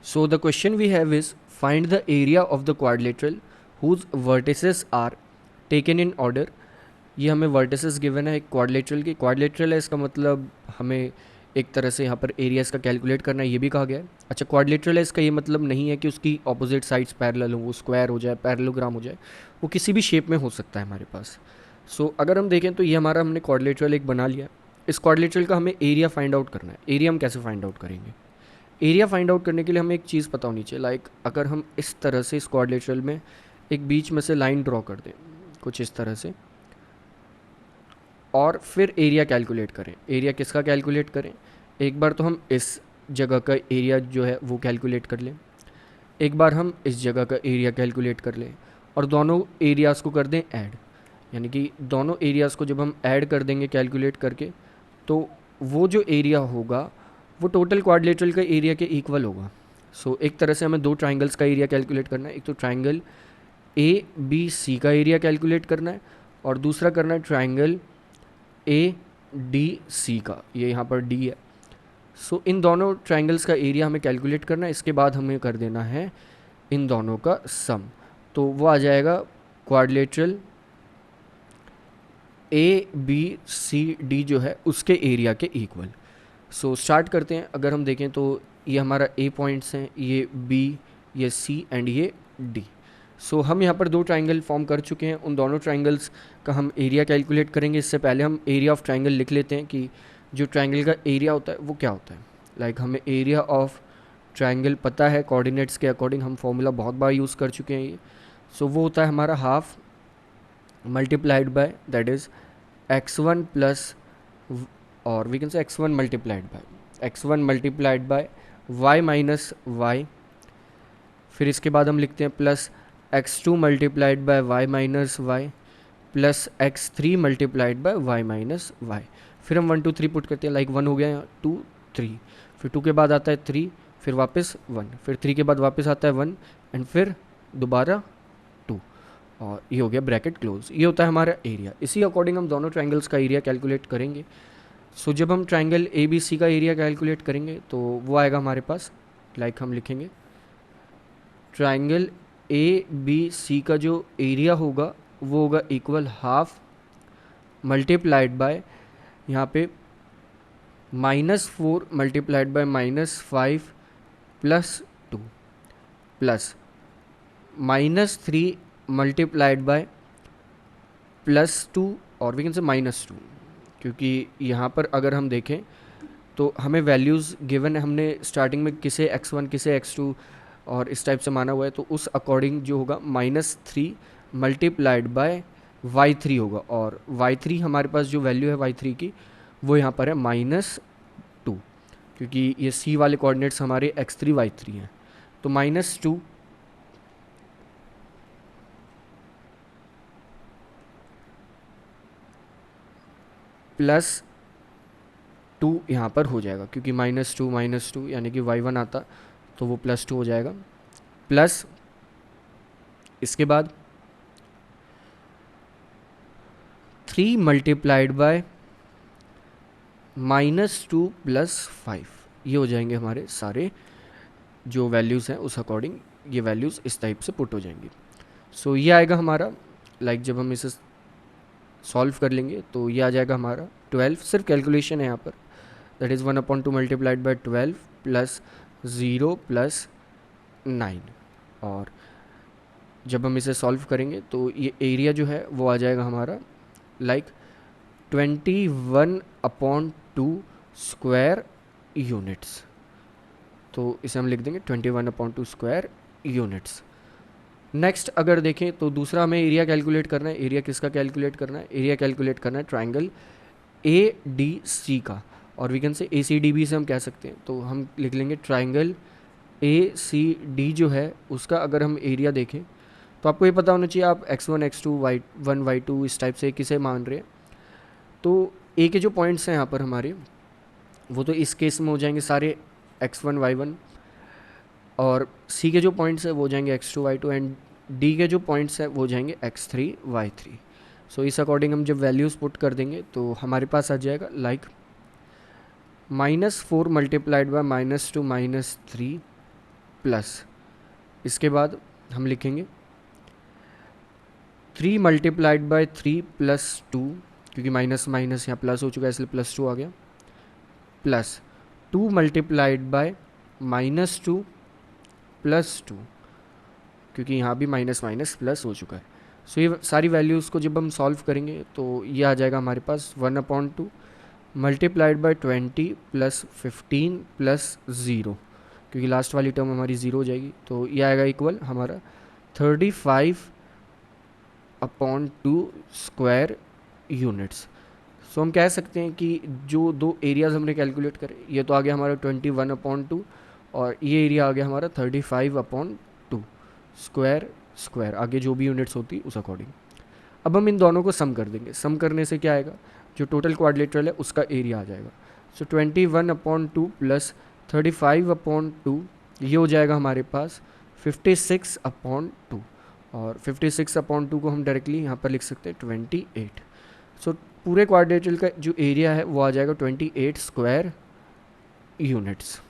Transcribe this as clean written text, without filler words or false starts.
So the question we have is find the area of the quadrilateral whose vertices are taken in order. ये हमें vertices given है एक quadrilateral की, quadrilateral है इसका मतलब हमें एक तरह से यहाँ पर एरिया इसका कैलकुलेट करना है, ये भी कहा गया है। अच्छा, क्वाड्रिलेटरल है इसका ये मतलब नहीं है कि उसकी ऑपोजिट साइड्स पैरेलल हो, वो स्क्वायर हो जाए, पैरेललोग्राम हो जाए, वो किसी भी शेप में हो सकता है हमारे पास। सो अगर हम देखें तो ये हमारा हमने क्वाड्रिलेटरल एक बना लिया। इस क्वाड्रिलेटरल का हमें एरिया फाइंड आउट करना है। एरिया हम कैसे फाइंड आउट करेंगे? एरिया फाइंड आउट करने के लिए हमें एक चीज़ पता होनी चाहिए, लाइक अगर हम इस तरह से इस क्वाड्रिलेटरल में एक बीच में से लाइन ड्रॉ कर दें कुछ इस तरह से, और फिर एरिया कैलकुलेट करें। एरिया किसका कैलकुलेट करें? एक बार तो हम इस जगह का एरिया जो है वो कैलकुलेट कर लें, एक बार हम इस जगह का एरिया कैलकुलेट कर लें, और दोनों एरियाज़ को कर दें ऐड। यानी कि दोनों एरियाज़ को जब हम ऐड कर देंगे कैलकुलेट करके, तो वो जो एरिया होगा वो टोटल क्वाड्रिलेटरल का एरिया के इक्वल होगा। सो एक तरह से हमें दो ट्राइंगल्स का एरिया कैलकुलेट करना है। एक तो ट्राइंगल ए बी सी का एरिया कैलकुलेट करना है, और दूसरा करना है ट्राइंगल ए डी सी का, ये यहाँ पर डी है। सो इन दोनों ट्राइंगल्स का एरिया हमें कैलकुलेट करना है। इसके बाद हमें कर देना है इन दोनों का सम, तो वो आ जाएगा quadrilateral A B C D जो है उसके एरिया के इक्वल। सो स्टार्ट करते हैं। अगर हम देखें तो ये हमारा ए पॉइंट्स हैं, ये बी, ये सी एंड ये डी। सो हम यहाँ पर दो ट्राइंगल फॉर्म कर चुके हैं, उन दोनों ट्राइंगल्स का हम एरिया कैलकुलेट करेंगे। इससे पहले हम एरिया ऑफ ट्राइंगल लिख लेते हैं कि जो ट्राइंगल का एरिया होता है वो क्या होता है। लाइक हमें एरिया ऑफ ट्राइंगल पता है, कोऑर्डिनेट्स के अकॉर्डिंग हम फॉर्मूला बहुत बार यूज़ कर चुके हैं ये। सो वो होता है हमारा half multiplied by that is x1 plus, और we can say x1 multiplied by y minus y. फिर इसके बाद हम लिखते हैं plus x2 multiplied by y minus y plus x3 multiplied by y minus y. फिर हम 1 2 3 पुट करते हैं, लाइक 1 हो गया यहाँ, 2 3, फिर 2 के बाद आता है 3, फिर वापस 1, फिर 3 के बाद वापस आता है 1, एंड फिर दोबारा 2, और ये हो गया ब्रैकेट क्लोज। ये होता है हमारा एरिया। इसी अकॉर्डिंग हम दोनों ट्राइंगल्स का एरिया कैलकुलेट करेंगे। सो जब हम ट्राइंगल ए बी सी का एरिया कैलकुलेट करेंगे तो वो आएगा हमारे पास, लाइक हम लिखेंगे ट्राइंगल ए बी सी का जो एरिया होगा वो होगा इक्वल हाफ मल्टीप्लाइड बाय यहाँ पे -4 multiplied by -5 plus 2 plus -3 multiplied by +2, और वी कैन से -2, क्योंकि यहाँ पर अगर हम देखें तो हमें वैल्यूज़ गिवन है, हमने स्टार्टिंग में किसे x1 किसे x2 और इस टाइप से माना हुआ है, तो उस अकॉर्डिंग जो होगा -3 मल्टीप्लाइड बाय y3 होगा, और y3 हमारे पास जो वैल्यू है y3 की वो यहाँ पर है -2, क्योंकि ये c वाले कोऑर्डिनेट्स हमारे x3 y3 हैं। तो -2 प्लस 2 यहाँ पर हो जाएगा, क्योंकि -2 यानी कि y1 आता तो वो +2 हो जाएगा, प्लस इसके बाद 3 मल्टीप्लाइड बाय -2 प्लस 5, ये हो जाएंगे हमारे सारे जो वैल्यूज़ हैं उस अकॉर्डिंग ये वैल्यूज़ इस टाइप से पुट हो जाएंगी। सो ये आएगा हमारा, लाइक जब हम इसे सॉल्व कर लेंगे तो ये आ जाएगा हमारा 12, सिर्फ कैलकुलेशन है यहाँ पर, that is 1/2 multiplied by 12 plus 0 plus 9, और जब हम इसे सॉल्व करेंगे तो ये एरिया जो है वो आ जाएगा हमारा लाइक 21/2 स्क्वायर यूनिट्स। तो इसे हम लिख देंगे 21/2 स्क्वायर यूनिट्स। नेक्स्ट अगर देखें तो दूसरा हमें एरिया कैलकुलेट करना है। एरिया किसका कैलकुलेट करना है? एरिया कैलकुलेट करना है ट्राइंगल ए डी सी का, और वी कैन से ए सी डी बी से हम कह सकते हैं, तो हम लिख लेंगे ट्राइंगल ए सी डी जो है उसका अगर हम एरिया देखें तो आपको ये पता होना चाहिए आप x1 x2 y1 y2 इस टाइप से किसे मान रहे हैं। तो ए के जो पॉइंट्स हैं यहाँ पर हमारे वो तो इस केस में हो जाएंगे सारे x1 y1, और सी के जो पॉइंट्स हैं वो हो जाएंगे x2 y2, एंड डी के जो पॉइंट्स हैं वो हो जाएंगे x3 y3। सो इस अकॉर्डिंग हम जब वैल्यूज़ पुट कर देंगे तो हमारे पास आ जाएगा लाइक -4 मल्टीप्लाइड बाय -2 -3 प्लस, इसके बाद हम लिखेंगे 3 मल्टीप्लाइड बाय 3 प्लस 2, क्योंकि माइनस माइनस यहाँ प्लस हो चुका है इसलिए प्लस 2 आ गया, प्लस 2 मल्टीप्लाइड बाय -2 प्लस 2, क्योंकि यहाँ भी माइनस माइनस प्लस हो चुका है। सो ये सारी वैल्यूज़ को जब हम सॉल्व करेंगे तो ये आ जाएगा हमारे पास 1/2 मल्टीप्लाइड बाय 20 प्लस 15 प्लस 0, क्योंकि लास्ट वाली टर्म हमारी 0 हो जाएगी, तो ये आएगा इक्वल हमारा 35/2 स्क्वायर यूनिट्स। सो हम कह सकते हैं कि जो दो एरियाज़ हमने कैलकुलेट करे, ये तो आ गया हमारा 21/2 और ये एरिया आ गया हमारा 35/2 स्क्वायर, आगे जो भी यूनिट्स होती उस अकॉर्डिंग। अब हम इन दोनों को सम कर देंगे, सम करने से क्या आएगा, जो टोटल क्वाड्रिलेटरल है उसका एरिया आ जाएगा। सो 21/2 प्लस 35/2 ये हो जाएगा हमारे पास 56/2, और 56/2 को हम डायरेक्टली यहाँ पर लिख सकते हैं 28। सो पूरे क्वाड्रिलेटरल का जो एरिया है वो आ जाएगा 28 स्क्वायर यूनिट्स।